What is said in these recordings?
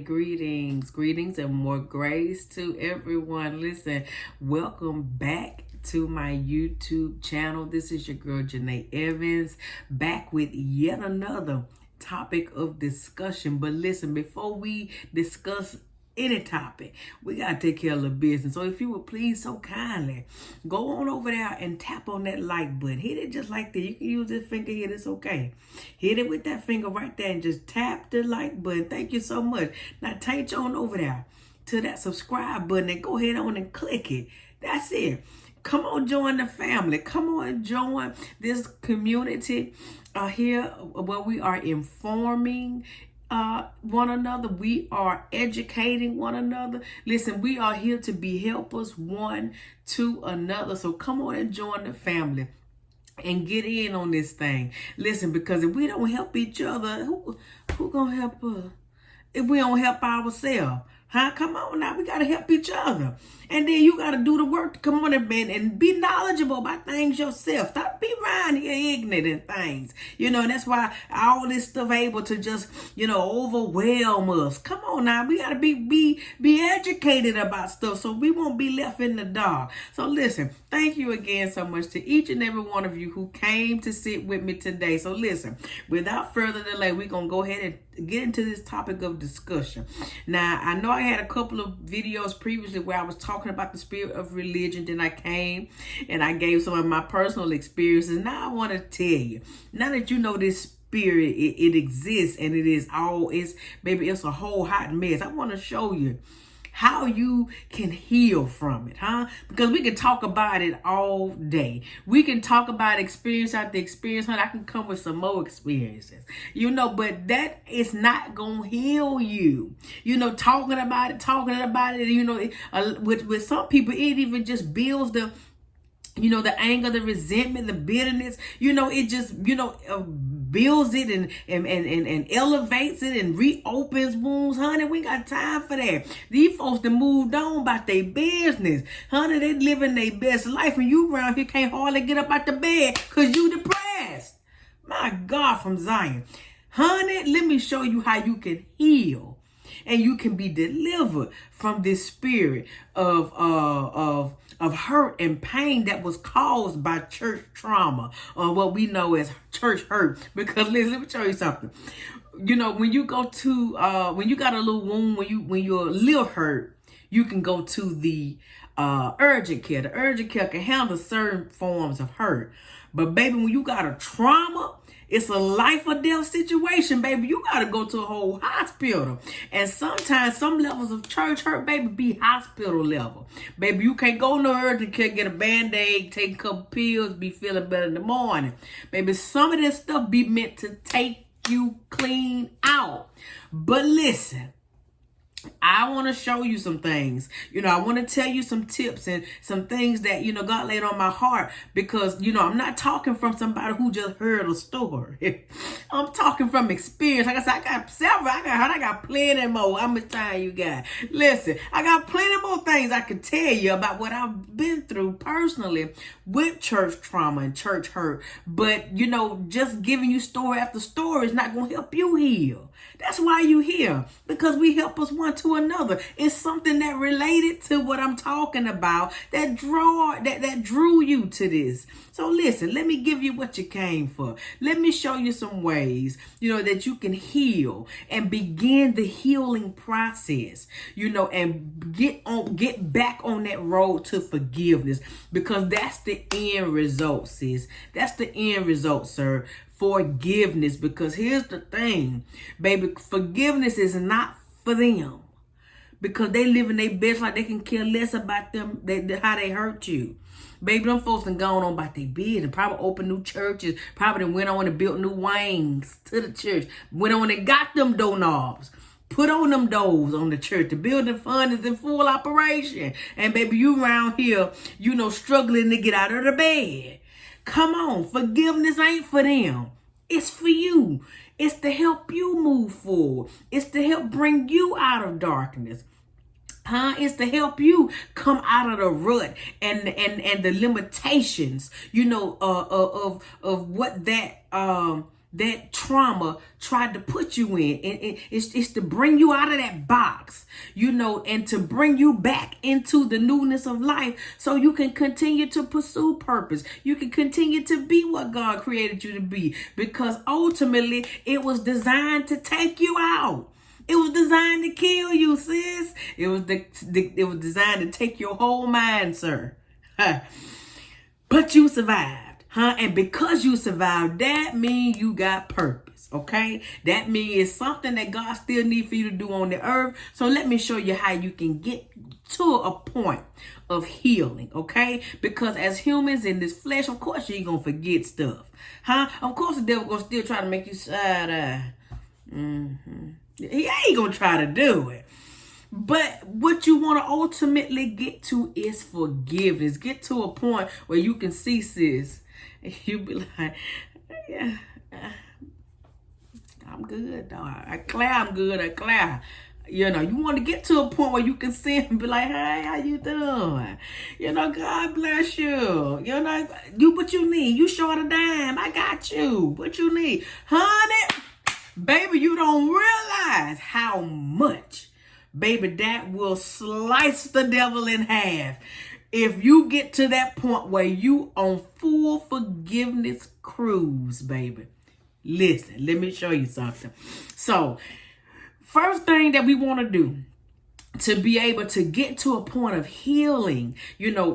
Greetings, and more grace to everyone. Listen, welcome back to my YouTube channel. This is your girl, Janae Evans, back with yet another topic of discussion. But listen, before we discuss any topic, we gotta take care of the business. So if you would please so kindly go on over there and tap on that like button. Hit it just like that. You can use this finger here, it's okay. Hit it with that finger right there and just tap the like button. Thank you so much. Now take on over there to that subscribe button and go ahead on and click it. That's it. Come on, join the family. Come on, join this community here where we are informing one another. We are educating one another. Listen, we are here to be helpers one to another. So come on and join the family and get in on this thing. Listen, because if we don't help each other, who gonna help us? If we don't help ourselves, huh? Come on now, we gotta help each other. And then you gotta do the work to come on and be knowledgeable about things yourself. Stop be around here ignorant in things. And that's why all this stuff able to just, overwhelm us. Come on now, we gotta be educated about stuff so we won't be left in the dark. So listen, thank you again so much to each and every one of you who came to sit with me today. So listen, without further delay, we're gonna go ahead and get into this topic of discussion. Now, I know I had a couple of videos previously where I was talking about the spirit of religion. Then I came and I gave some of my personal experiences. Now I want to tell you, now that you know this spirit, it exists and it's a whole hot mess. I want to show you how you can heal from it, huh? Because we can talk about it all day. We can talk about experience after experience, huh? I can come with some more experiences, but that is not going to heal you. Talking about it, with some people, it even just builds the anger, the resentment, the bitterness, it just, builds it and elevates it and reopens wounds. Honey, we got time for that. These folks that moved on about their business. Honey, they living their best life and you around here can't hardly get up out the bed because you depressed. My God, from Zion. Honey, let me show you how you can heal and you can be delivered from this spirit of hurt and pain that was caused by church trauma, or what we know as church hurt. Because listen, let me show you something. When you go to when you got a little wound, when you're a little hurt, you can go to the urgent care. The urgent care can handle certain forms of hurt. But baby, when you got a trauma, it's a life or death situation, baby. You got to go to a whole hospital. And sometimes some levels of church hurt, baby, be hospital level. Baby, you can't go no urgent care, get a Band-Aid, take a couple pills, be feeling better in the morning. Baby, some of this stuff be meant to take you clean out. But listen, I want to show you some things. I want to tell you some tips and some things that, God laid on my heart because, I'm not talking from somebody who just heard a story. I'm talking from experience. Like I said, I got several. I got plenty more. How much time you got? Listen, I got plenty more things I can tell you about what I've been through personally with church trauma and church hurt. But, just giving you story after story is not going to help you heal. That's why you here, because we help us one to another. It's something that related to what I'm talking about that drew you to this. So listen, let me give you what you came for. Let me show you some ways, that you can heal and begin the healing process, and get back on that road to forgiveness, because that's the end result, sis. That's the end result, sir. Forgiveness. Because here's the thing, baby, forgiveness is not for them, because they live in their best life. They can care less about them, how they hurt you. Baby, them folks done gone on about their business, probably opened new churches, probably done went on and built new wings to the church, went on and got them doorknobs, put on them doors on the church. The building fund is in full operation. And baby, you around here, struggling to get out of the bed. Come on, forgiveness ain't for them. It's for you. It's to help you move forward. It's to help bring you out of darkness. It's to help you come out of the rut and the limitations, of what that that trauma tried to put you in. And it's to bring you out of that box, and to bring you back into the newness of life so you can continue to pursue purpose. You can continue to be what God created you to be, because ultimately it was designed to take you out. It was designed to kill you, sis. It was designed to take your whole mind, sir. But you survived. And because you survived, that means you got purpose, okay? That means it's something that God still needs for you to do on the earth. So let me show you how you can get to a point of healing, okay? Because as humans in this flesh, of course, you ain't going to forget stuff, Of course, the devil going to still try to make you side-eye. He ain't going to try to do it. But what you want to ultimately get to is forgiveness. Get to a point where you can see, sis, you be like, yeah, I'm good, dog. I'm good. You want to get to a point where you can see him and be like, hey, how you doing? God bless you. What you need. You short a dime. I got you. What you need? Honey, baby, you don't realize how much, baby, that will slice the devil in half. If you get to that point where you on full forgiveness cruise, baby. Listen, let me show you something. So, first thing that we want to do to be able to get to a point of healing,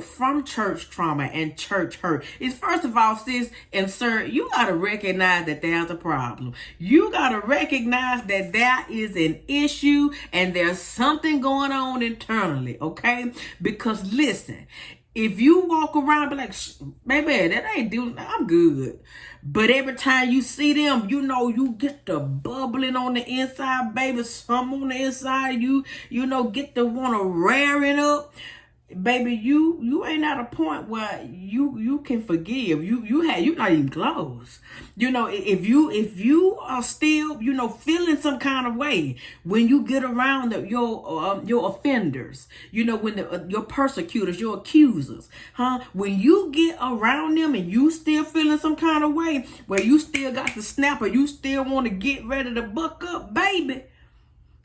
from church trauma and church hurt, is first of all, sis and sir, you got to recognize that there's a problem. You got to recognize that there is an issue and there's something going on internally, okay? Because listen, if you walk around and be like, baby, that ain't doing, I'm good. But every time you see them, you get the bubbling on the inside, baby. Some on the inside, you get the want to rear it up. Baby, you ain't at a point where you can forgive. You're not even close. If you are still, feeling some kind of way when you get around your offenders, when your persecutors, your accusers, when you get around them and you still feeling some kind of way where you still got the snapper, you still want to get ready to buck up, baby.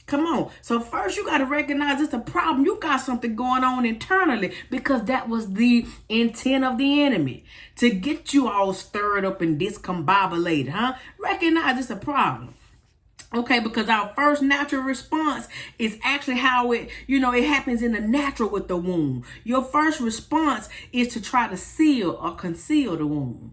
Come on. So first you got to recognize it's a problem. You got something going on internally, because that was the intent of the enemy, to get you all stirred up and discombobulated, Recognize it's a problem. Okay, because our first natural response is actually how it happens in the natural with the wound. Your first response is to try to seal or conceal the wound.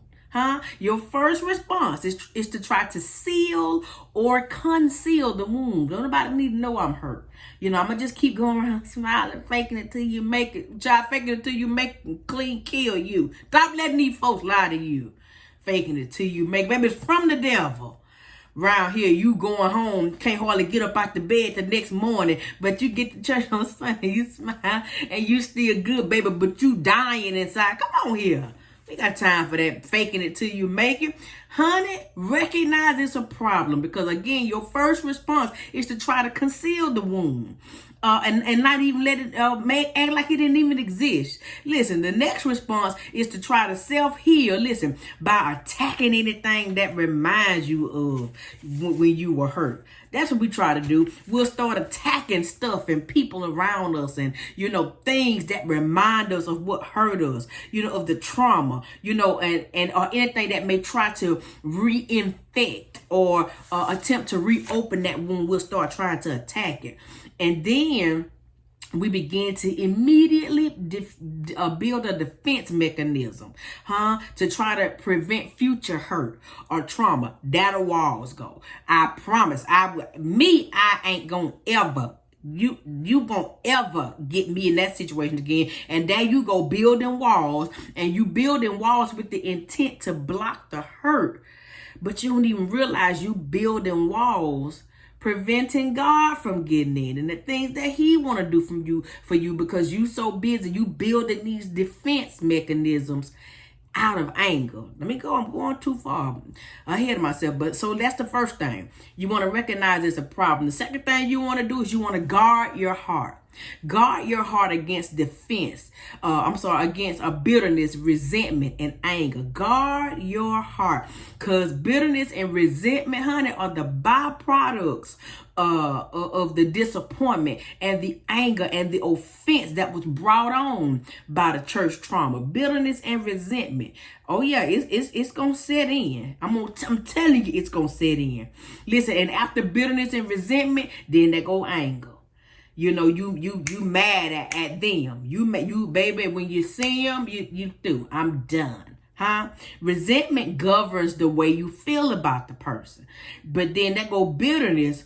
Your first response is to try to seal or conceal the wound. Don't nobody need to know I'm hurt. I'm going to just keep going around smiling, faking it till you make it. Try faking it till you make it clean, kill you. Stop letting these folks lie to you. Faking it till you make it. Baby, it's from the devil. Around here, you going home, can't hardly get up out the bed the next morning, but you get to church on Sunday, you smile, and you still good, baby, but you dying inside. Come on here. We got time for that faking it till you make it. Honey, recognize it's a problem, because again, your first response is to try to conceal the wound. And not even let it act like it didn't even exist. Listen, the next response is to try to self-heal, by attacking anything that reminds you of when you were hurt. That's what we try to do. We'll start attacking stuff and people around us and, things that remind us of what hurt us, of the trauma, and or anything that may try to reinfect or attempt to reopen that wound. We'll start trying to attack it. And then we begin to immediately build a defense mechanism, to try to prevent future hurt or trauma. That'll walls go. I promise. I ain't gonna ever. You won't ever get me in that situation again. And there you go, building walls, and you building walls with the intent to block the hurt, but you don't even realize you building walls, preventing God from getting in and the things that he want to do for you because you so busy, you building these defense mechanisms out of anger. Let me go. I'm going too far ahead of myself. But so that's the first thing. You want to recognize it's a problem. The second thing you want to do is you want to guard your heart. Guard your heart against against a bitterness, resentment, and anger. Guard your heart, because bitterness and resentment, honey, are the byproducts of the disappointment and the anger and the offense that was brought on by the church trauma. Bitterness and resentment. Oh yeah, it's gonna set in. I'm telling you, it's gonna set in. Listen, and after bitterness and resentment, then there go anger. You know, you mad at them. You baby, when you see them, you do. I'm done. Huh? Resentment governs the way you feel about the person. But then that go bitterness.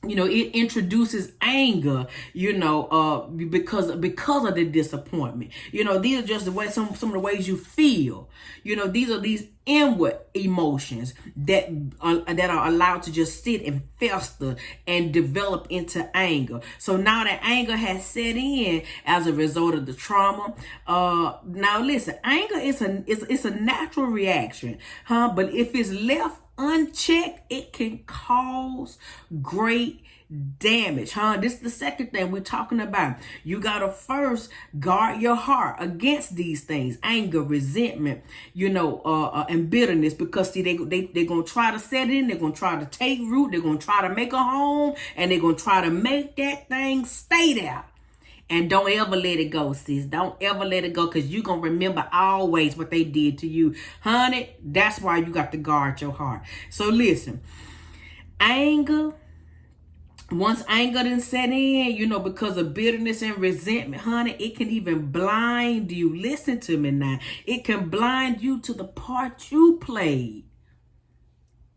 You know, it introduces anger, because of the disappointment. You know, these are just the way some of the ways you feel. You know, these are these inward emotions that are allowed to just sit and fester and develop into anger. So now that anger has set in as a result of the trauma. Now listen, anger is a natural reaction, huh? But if it's left unchecked, it can cause great damage, huh? This is the second thing we're talking about. You gotta first guard your heart against these things: anger, resentment, and bitterness. Because see, they're gonna try to set in, they're gonna try to take root, they're gonna try to make a home, and they're gonna try to make that thing stay there. And don't ever let it go, sis. Don't ever let it go, because you're going to remember always what they did to you. Honey, that's why you got to guard your heart. So listen, anger, once anger done set in, because of bitterness and resentment, honey, it can even blind you. Listen to me now. It can blind you to the part you played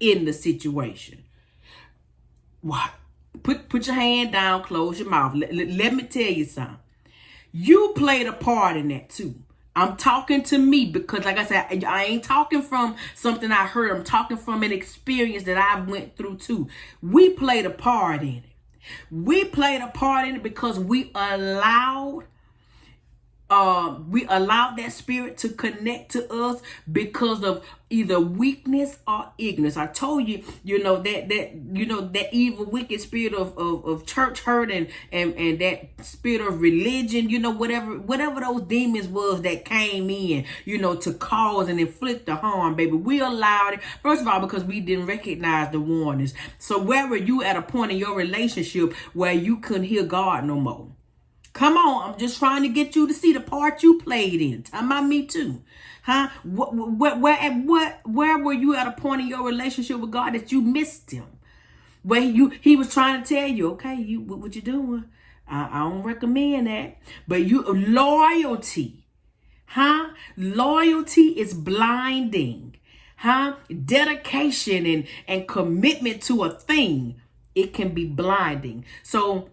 in the situation. What? Put your hand down, close your mouth. Let me tell you something. You played a part in that too. I'm talking to me because, like I said, I ain't talking from something I heard. I'm talking from an experience that I went through too. We played a part in it. We played a part in it because we allowed that spirit to connect to us because of either weakness or ignorance. I told you, that evil, wicked spirit of church hurt and that spirit of religion, whatever those demons was that came in, to cause and inflict the harm, baby. We allowed it, first of all, because we didn't recognize the warnings. So where were you at a point in your relationship where you couldn't hear God no more? Come on, I'm just trying to get you to see the part you played in. Talking about me too. Huh? Where were you at a point in your relationship with God that you missed him? Where he was trying to tell you, okay, what you doing? I don't recommend that. But loyalty. Huh? Loyalty is blinding. Huh? Dedication and commitment to a thing. It can be blinding. So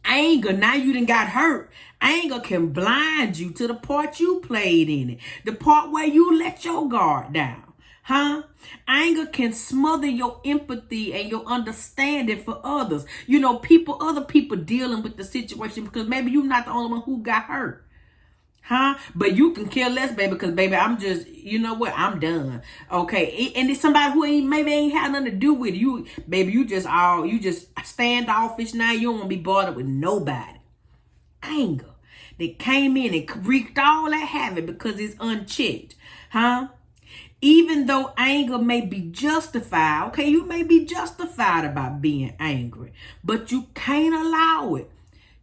anger, now you done got hurt. Anger can blind you to the part you played in it. The part where you let your guard down. Huh? Anger can smother your empathy and your understanding for others. Other people dealing with the situation because maybe you're not the only one who got hurt. Huh? But you can care less, baby, because, baby, I'm just, I'm done. Okay. And it's somebody who maybe ain't had nothing to do with you. Baby, you just standoffish now. You don't want to be bothered with nobody. Anger. They came in and wreaked all that havoc because it's unchecked. Huh? Even though anger may be justified, okay, you may be justified about being angry, but you can't allow it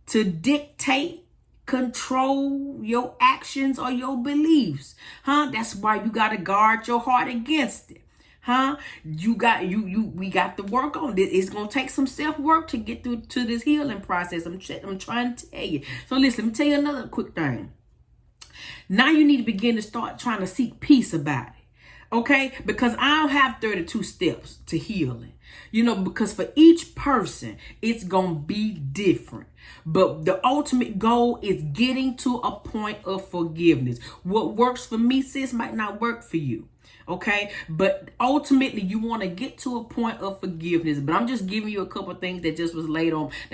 to dictate, control your actions or your beliefs. Huh? That's why you got to guard your heart against it. Huh? We got to work on this. It's going to take some self-work to get through to this healing process. I'm trying to tell you. So listen, let me tell you another quick thing. Now you need to begin to start trying to seek peace about it. Okay? Because I don't have 32 steps to healing. Because for each person, it's going to be different. But the ultimate goal is getting to a point of forgiveness. What works for me, sis, might not work for you. Okay, but ultimately you want to get to a point of forgiveness. But I'm just giving you a couple of things that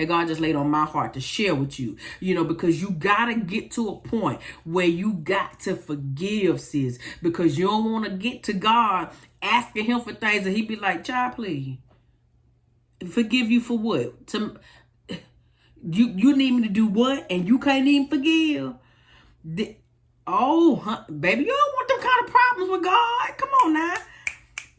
God just laid on my heart to share with you, because you got to get to a point where you got to forgive, sis, because you don't want to get to God asking him for things and he be like, child, please, forgive you for what? You need me to do what? And you can't even forgive. Baby, you don't want them kind of problems with God. Come on now.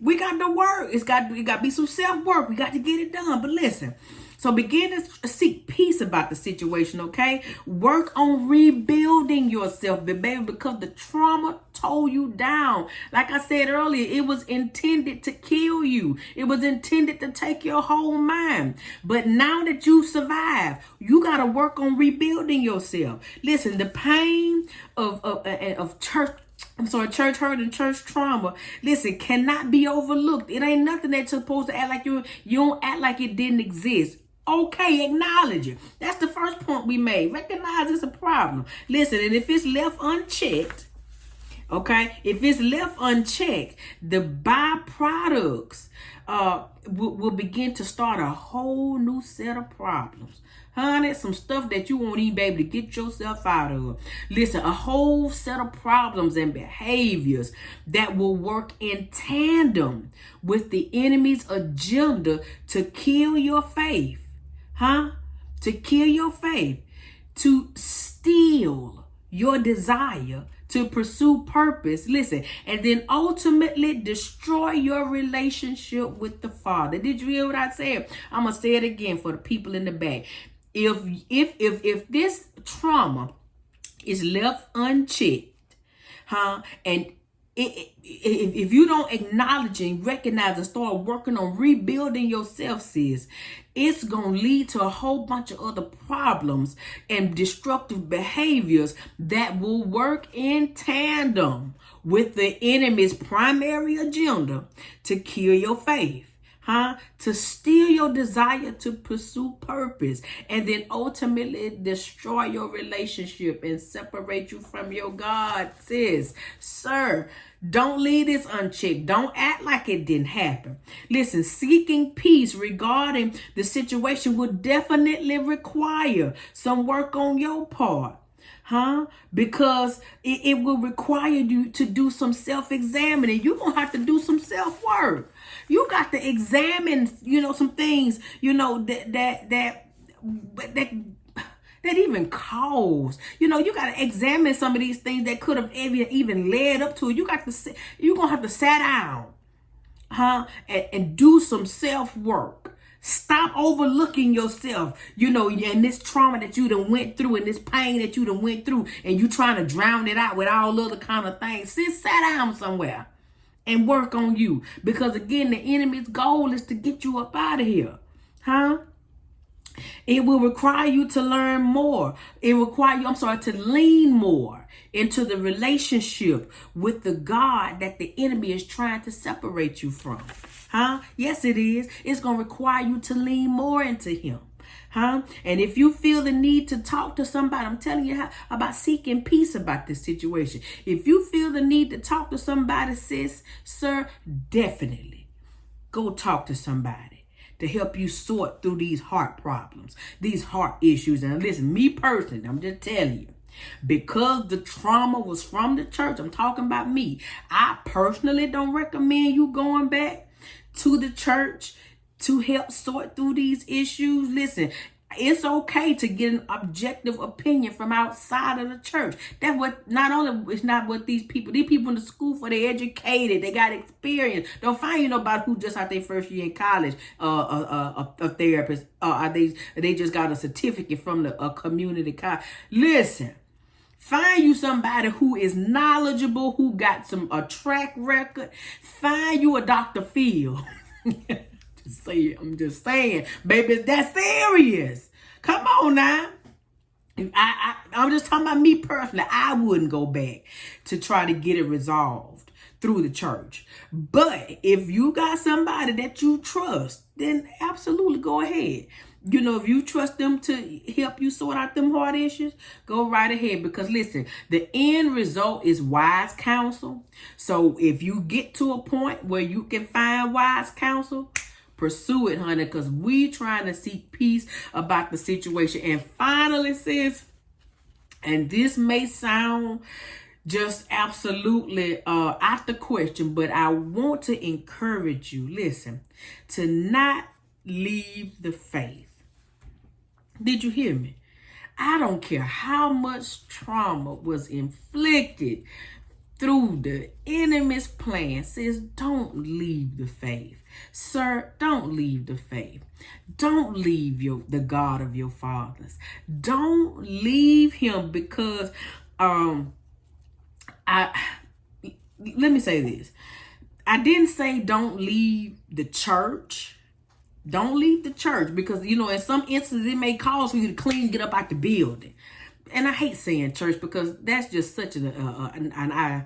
We got to work. It got to be some self-work. We got to get it done. But listen, so begin to seek peace about the situation, okay? Work on rebuilding yourself, baby, because the trauma tore you down. Like I said earlier, it was intended to kill you. It was intended to take your whole mind. But now that you survived, you got to work on rebuilding yourself. Listen, the pain of church hurt and church trauma, listen, cannot be overlooked. It ain't nothing that you're supposed to act like you don't act like it didn't exist. Okay, acknowledge it. That's the first point we made. Recognize it's a problem. Listen, and if it's left unchecked, okay, if it's left unchecked, the byproducts will begin to start a whole new set of problems. Honey, some stuff that you won't even be able to get yourself out of. Listen, a whole set of problems and behaviors that will work in tandem with the enemy's agenda to kill your faith. To kill your faith, to steal your desire to pursue purpose. Listen, and then ultimately destroy your relationship with the Father. Did you hear what I said? I'm gonna say it again for the people in the back. If this trauma is left unchecked, and if you don't acknowledge and recognize and start working on rebuilding yourself, sis, it's going to lead to a whole bunch of other problems and destructive behaviors that will work in tandem with the enemy's primary agenda to kill your faith. To steal your desire to pursue purpose, and then ultimately destroy your relationship and separate you from your God. Sis, sir, don't leave this unchecked. Don't act like it didn't happen. Listen, seeking peace regarding the situation would definitely require some work on your part. Because it will require you to do some self-examining. You're going to have to do some self-work. You got to examine, some things, that even cause. You got to examine some of these things that could have even led up to it. You're going to have to sit down, and do some self-work. Stop overlooking yourself, and this trauma that you done went through and this pain that you done went through, and you trying to drown it out with all other kind of things. Sit down somewhere and work on you. Because again, the enemy's goal is to get you up out of here. It will require you to learn more. It require you, to lean more into the relationship with the God that the enemy is trying to separate you from. Yes, it is. It's going to require you to lean more into him. And if you feel the need to talk to somebody, I'm telling you about seeking peace about this situation. If you feel the need to talk to somebody, sis, sir, definitely go talk to somebody to help you sort through these heart problems, these heart issues. And listen, me personally, I'm just telling you, because the trauma was from the church, I'm talking about me, I personally don't recommend you going back to the church to help sort through these issues. Listen, it's okay to get an objective opinion from outside of the church. That's what, it's not what these people in the school for, they educated, they got experience. Don't find nobody who just out their first year in college, a therapist, they just got a certificate from the community college. Listen, find you somebody who is knowledgeable, who got a track record. Find you a Dr. Phil. I'm just saying, baby, that's serious. Come on now. I'm just talking about me personally. I wouldn't go back to try to get it resolved through the church. But if you got somebody that you trust, then absolutely go ahead. If you trust them to help you sort out them hard issues, go right ahead. Because listen, the end result is wise counsel. So if you get to a point where you can find wise counsel, pursue it, honey, because we trying to seek peace about the situation. And finally, sis, and this may sound just absolutely out the question, but I want to encourage you, listen, to not leave the faith. Did you hear me? I don't care how much trauma was inflicted through the enemy's plan. Says, don't leave the faith. Sir, don't leave the faith. Don't leave the God of your fathers. Don't leave him, because let me say this. I didn't say don't leave the church. Don't leave the church, because, in some instances it may cause for you to get up out the building. And I hate saying church, because that's just such an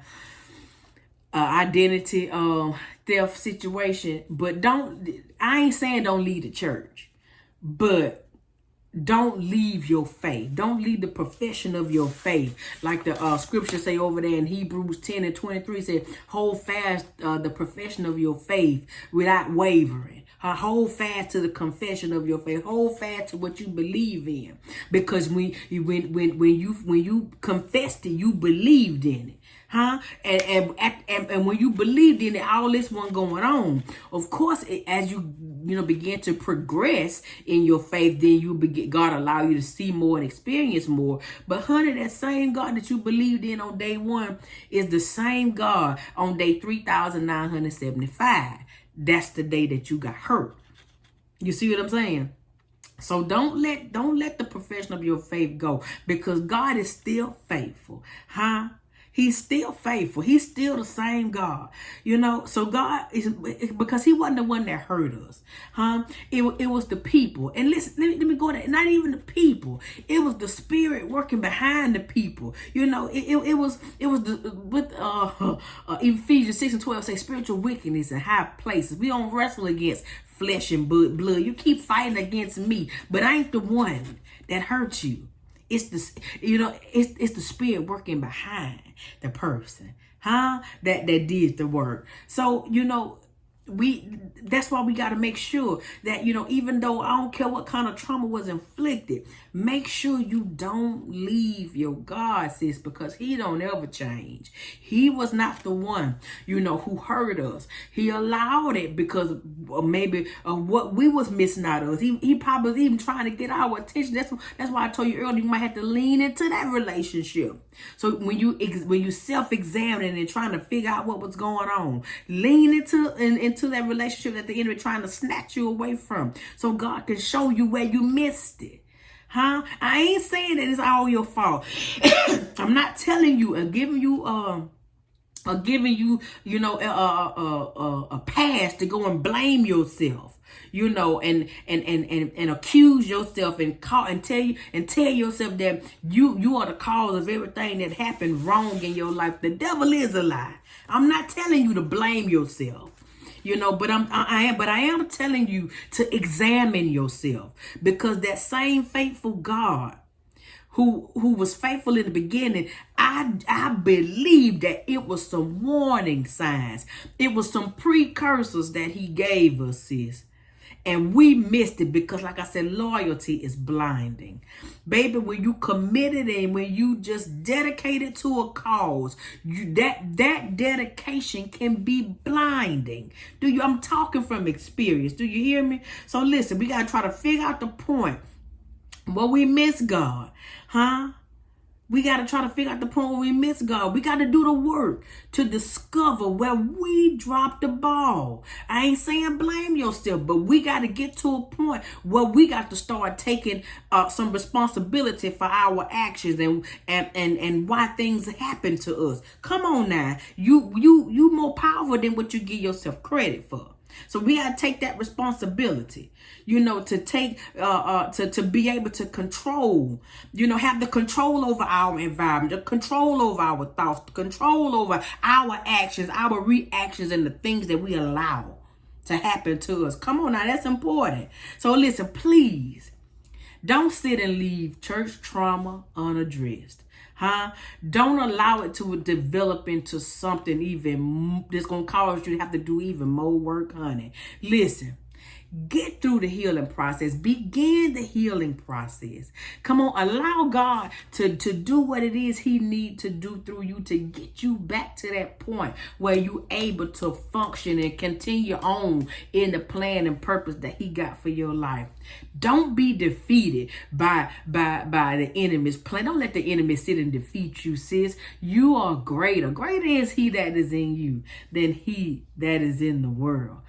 identity theft situation. But I ain't saying don't leave the church, but don't leave your faith. Don't leave the profession of your faith. Like the scripture say over there in Hebrews 10:23 said, hold fast the profession of your faith without wavering. Hold fast to the confession of your faith. Hold fast to what you believe in. Because when you confessed it, you believed in it. And when you believed in it, all this wasn't going on. Of course, as you begin to progress in your faith, then God allow you to see more and experience more. But honey, that same God that you believed in on day one is the same God on day 3,975. That's the day that you got hurt. You see what I'm saying? So don't let the profession of your faith go, because God is still faithful. He's still faithful. He's still the same God, So God is, because he wasn't the one that hurt us, It was the people. And listen, let me go there. Not even the people. It was the spirit working behind the people. It was with Ephesians 6:12 say spiritual wickedness in high places. We don't wrestle against flesh and blood. You keep fighting against me, but I ain't the one that hurt you. It's the spirit working behind the person, that did the work. So, that's why we got to make sure that, even though I don't care what kind of trauma was inflicted, make sure you don't leave your God, sis, because he don't ever change. He was not the one, who hurt us. He allowed it because maybe what we was missing out of. He probably was even trying to get our attention. That's why I told you earlier, you might have to lean into that relationship. So when you self-examining and trying to figure out what was going on, lean into that relationship that the enemy trying to snatch you away from, so God can show you where you missed it. I ain't saying that it's all your fault. I'm not telling you and giving you a pass to go and blame yourself, and accuse yourself and tell yourself that you are the cause of everything that happened wrong in your life. The devil is a lie. I'm not telling you to blame yourself. But I am telling you to examine yourself, because that same faithful God who was faithful in the beginning, I believe that it was some warning signs. It was some precursors that he gave us, sis. And we missed it because, like I said, loyalty is blinding. Baby, when you committed and when you just dedicated to a cause, that dedication can be blinding. I'm talking from experience. Do you hear me? So listen, we got to try to figure out the point where we miss God. We got to try to figure out the point where we miss God. We got to do the work to discover where we dropped the ball. I ain't saying blame yourself, but we got to get to a point where we got to start taking some responsibility for our actions and why things happen to us. Come on now. You more powerful than what you give yourself credit for. So we got to take that responsibility, to take, to be able to control, have the control over our environment, the control over our thoughts, the control over our actions, our reactions, and the things that we allow to happen to us. Come on now, that's important. So listen, please don't sit and leave church trauma unaddressed. Don't allow it to develop into something even that's going to cause you to have to do even more work, honey. Listen, Get through the healing process. Begin the healing process. Come on, allow God to do what it is he needs to do through you to get you back to that point where you're able to function and continue on in the plan and purpose that he got for your life. Don't be defeated by the enemy's plan. Don't let the enemy sit and defeat you, sis. You are greater. Greater is he that is in you than he that is in the world.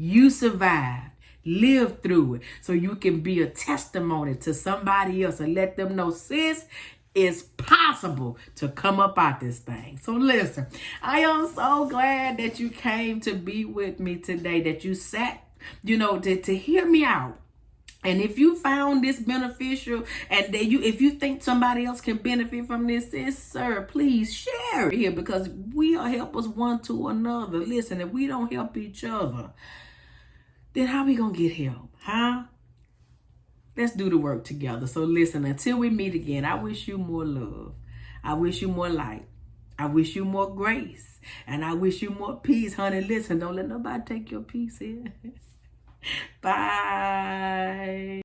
You survived, live through it, so you can be a testimony to somebody else and let them know, sis, it's possible to come up out this thing. So listen, I am so glad that you came to be with me today, that you sat, to hear me out. And if you found this beneficial and that if you think somebody else can benefit from this, sir, please share it here, because we are helpers one to another. Listen, if we don't help each other, then how we going to get help? Let's do the work together. So listen, until we meet again, I wish you more love. I wish you more light. I wish you more grace. And I wish you more peace, honey. Listen, don't let nobody take your peace here. Bye.